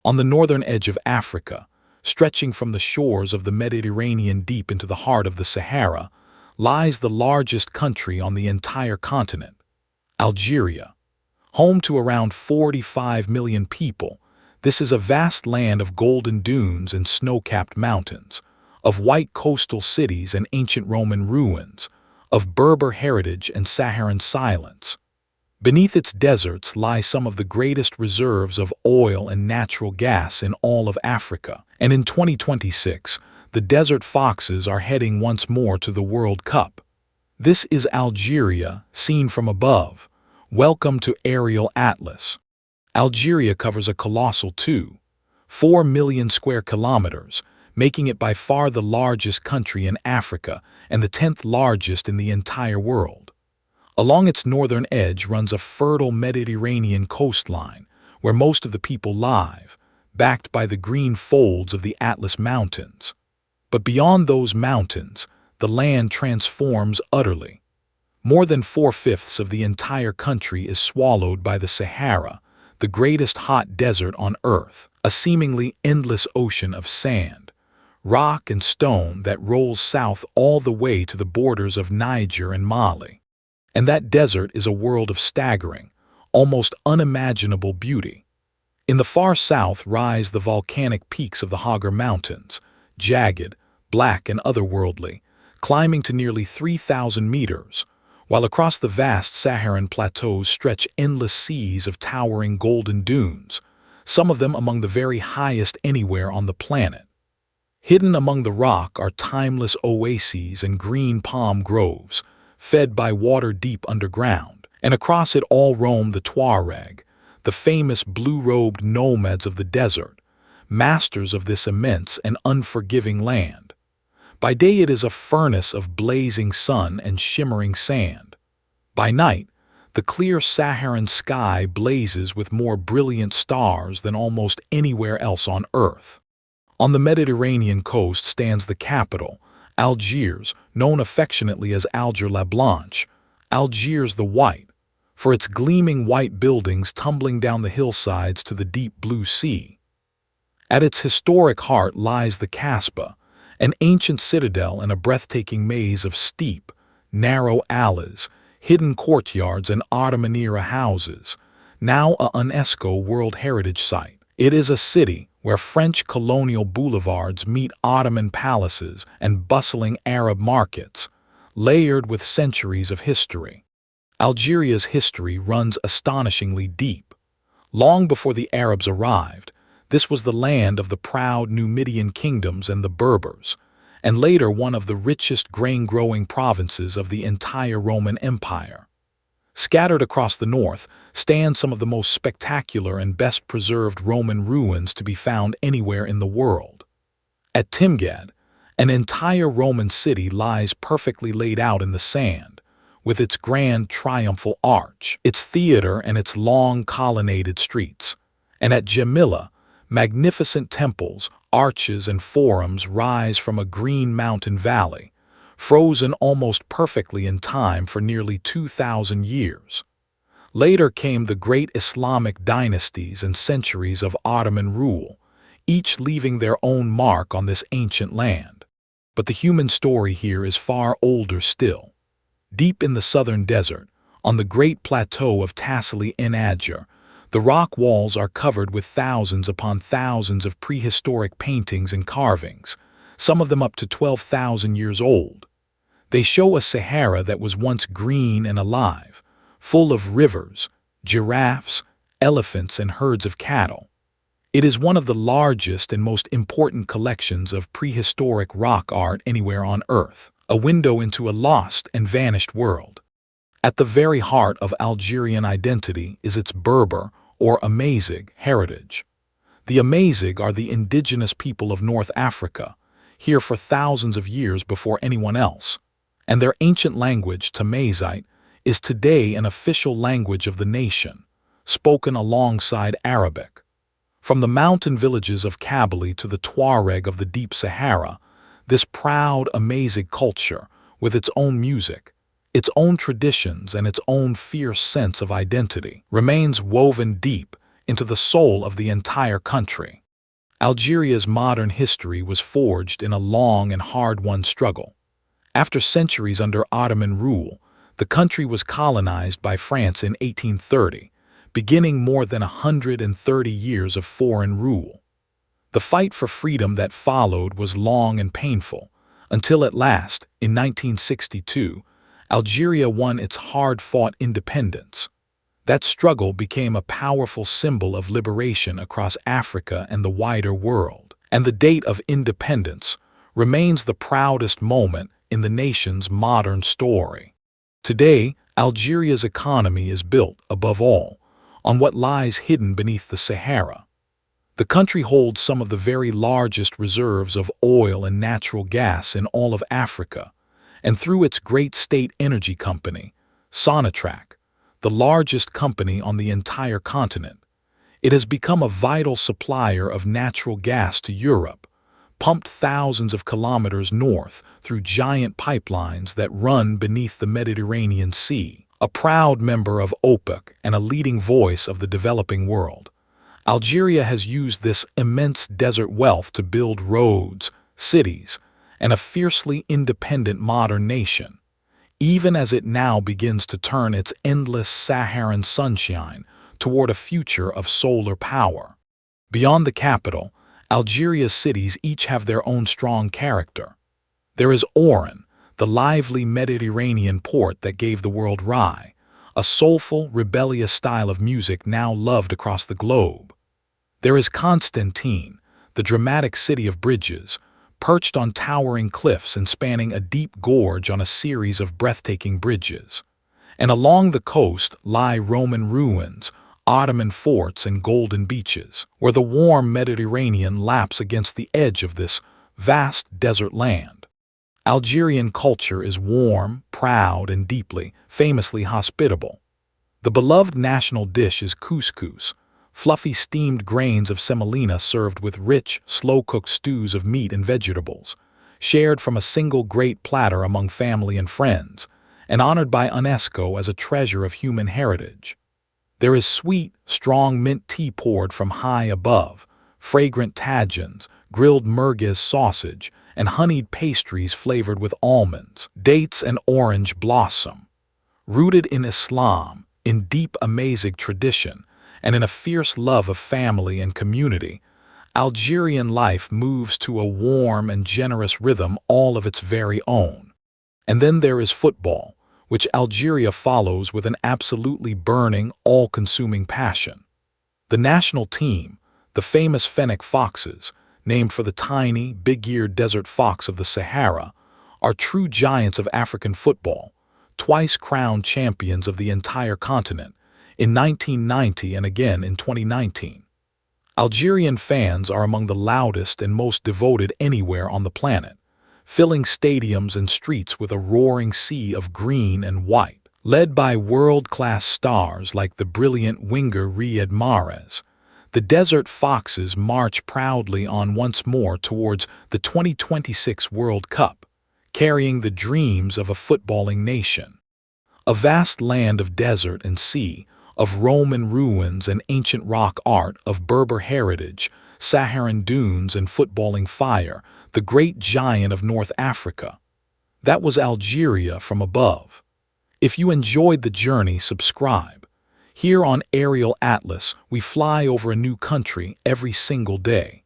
On the northern edge of Africa, stretching from the shores of the Mediterranean deep into the heart of the Sahara, lies the largest country on the entire continent, Algeria. Home to around 45 million people, this is a vast land of golden dunes and snow-capped mountains, of white coastal cities and ancient Roman ruins, of Berber heritage and Saharan silence. Beneath its deserts lie some of the greatest reserves of oil and natural gas in all of Africa. And in 2026, the desert foxes are heading once more to the World Cup. This is Algeria, seen from above. Welcome to Aerial Atlas. Algeria covers a colossal 2.4 million square kilometers, making it by far the largest country in Africa and the 10th largest in the entire world. Along its northern edge runs a fertile Mediterranean coastline, where most of the people live, backed by the green folds of the Atlas Mountains. But beyond those mountains, the land transforms utterly. More than 4/5 of the entire country is swallowed by the Sahara, the greatest hot desert on Earth, a seemingly endless ocean of sand, rock and stone that rolls south all the way to the borders of Niger and Mali. And that desert is a world of staggering, almost unimaginable beauty. In the far south rise the volcanic peaks of the Hagar Mountains, jagged, black and otherworldly, climbing to nearly 3,000 meters, while across the vast Saharan plateaus stretch endless seas of towering golden dunes, some of them among the very highest anywhere on the planet. Hidden among the rock are timeless oases and green palm groves, fed by water deep underground, and across it all roam the Tuareg, the famous blue-robed nomads of the desert, masters of this immense and unforgiving land. By day it is a furnace of blazing sun and shimmering sand. By night, the clear Saharan sky blazes with more brilliant stars than almost anywhere else on Earth. On the Mediterranean coast stands the capital, Algiers, known affectionately as Alger la Blanche, Algiers the White, for its gleaming white buildings tumbling down the hillsides to the deep blue sea. At its historic heart lies the Kasbah, an ancient citadel and a breathtaking maze of steep, narrow alleys, hidden courtyards and Ottoman-era houses, now a UNESCO World Heritage Site. It is a city where French colonial boulevards meet Ottoman palaces and bustling Arab markets, layered with centuries of history. Algeria's history runs astonishingly deep. Long before the Arabs arrived, this was the land of the proud Numidian kingdoms and the Berbers, and later one of the richest grain-growing provinces of the entire Roman Empire. Scattered across the north stand some of the most spectacular and best-preserved Roman ruins to be found anywhere in the world. At Timgad, an entire Roman city lies perfectly laid out in the sand, with its grand triumphal arch, its theater and its long colonnaded streets. And at Jamila, magnificent temples, arches and forums rise from a green mountain valley, frozen almost perfectly in time for nearly 2,000 years. Later came the great Islamic dynasties and centuries of Ottoman rule, each leaving their own mark on this ancient land. But the human story here is far older still. Deep in the southern desert, on the great plateau of Tassili en Adjer, the rock walls are covered with thousands upon thousands of prehistoric paintings and carvings, some of them up to 12,000 years old. They show a Sahara that was once green and alive, full of rivers, giraffes, elephants, and herds of cattle. It is one of the largest and most important collections of prehistoric rock art anywhere on Earth, a window into a lost and vanished world. At the very heart of Algerian identity is its Berber, or Amazigh, heritage. The Amazigh are the indigenous people of North Africa, here for thousands of years before anyone else, and their ancient language, Tamazight, is today an official language of the nation, spoken alongside Arabic. From the mountain villages of Kabylie to the Tuareg of the deep Sahara, this proud Amazigh culture, with its own music, its own traditions and its own fierce sense of identity, remains woven deep into the soul of the entire country. Algeria's modern history was forged in a long and hard-won struggle. After centuries under Ottoman rule, the country was colonized by France in 1830, beginning more than 130 years of foreign rule. The fight for freedom that followed was long and painful, until at last, in 1962, Algeria won its hard-fought independence. That struggle became a powerful symbol of liberation across Africa and the wider world, and the date of independence remains the proudest moment in the nation's modern story. Today, Algeria's economy is built, above all, on what lies hidden beneath the Sahara. The country holds some of the very largest reserves of oil and natural gas in all of Africa, and through its great state energy company, Sonatrach, the largest company on the entire continent, it has become a vital supplier of natural gas to Europe, pumped thousands of kilometers north through giant pipelines that run beneath the Mediterranean Sea. A proud member of OPEC and a leading voice of the developing world, Algeria has used this immense desert wealth to build roads, cities, and a fiercely independent modern nation, even as it now begins to turn its endless Saharan sunshine toward a future of solar power. Beyond the capital, Algeria's cities each have their own strong character. There is Oran, the lively Mediterranean port that gave the world Rai, a soulful, rebellious style of music now loved across the globe. There is Constantine, the dramatic city of bridges, perched on towering cliffs and spanning a deep gorge on a series of breathtaking bridges. And along the coast lie Roman ruins, Ottoman forts, and golden beaches, where the warm Mediterranean laps against the edge of this vast desert land. Algerian culture is warm, proud, and deeply, famously hospitable. The beloved national dish is couscous, fluffy steamed grains of semolina served with rich, slow-cooked stews of meat and vegetables, shared from a single great platter among family and friends, and honored by UNESCO as a treasure of human heritage. There is sweet, strong mint tea poured from high above, fragrant tagines, grilled merguez sausage, and honeyed pastries flavored with almonds, dates, and orange blossom. Rooted in Islam, in deep Amazigh tradition, and in a fierce love of family and community, Algerian life moves to a warm and generous rhythm all of its very own. And then there is football, which Algeria follows with an absolutely burning, all-consuming passion. The national team, the famous Fennec Foxes, named for the tiny, big-eared desert fox of the Sahara, are true giants of African football, twice crowned champions of the entire continent, in 1990 and again in 2019. Algerian fans are among the loudest and most devoted anywhere on the planet, filling stadiums and streets with a roaring sea of green and white. Led by world-class stars like the brilliant winger Riyad Mahrez, the Desert Foxes march proudly on once more towards the 2026 World Cup, carrying the dreams of a footballing nation. A vast land of desert and sea, of Roman ruins and ancient rock art, of Berber heritage, Saharan dunes, and footballing fire, the great giant of North Africa. That was Algeria from above. If you enjoyed the journey, subscribe. Here on Aerial Atlas, we fly over a new country every single day.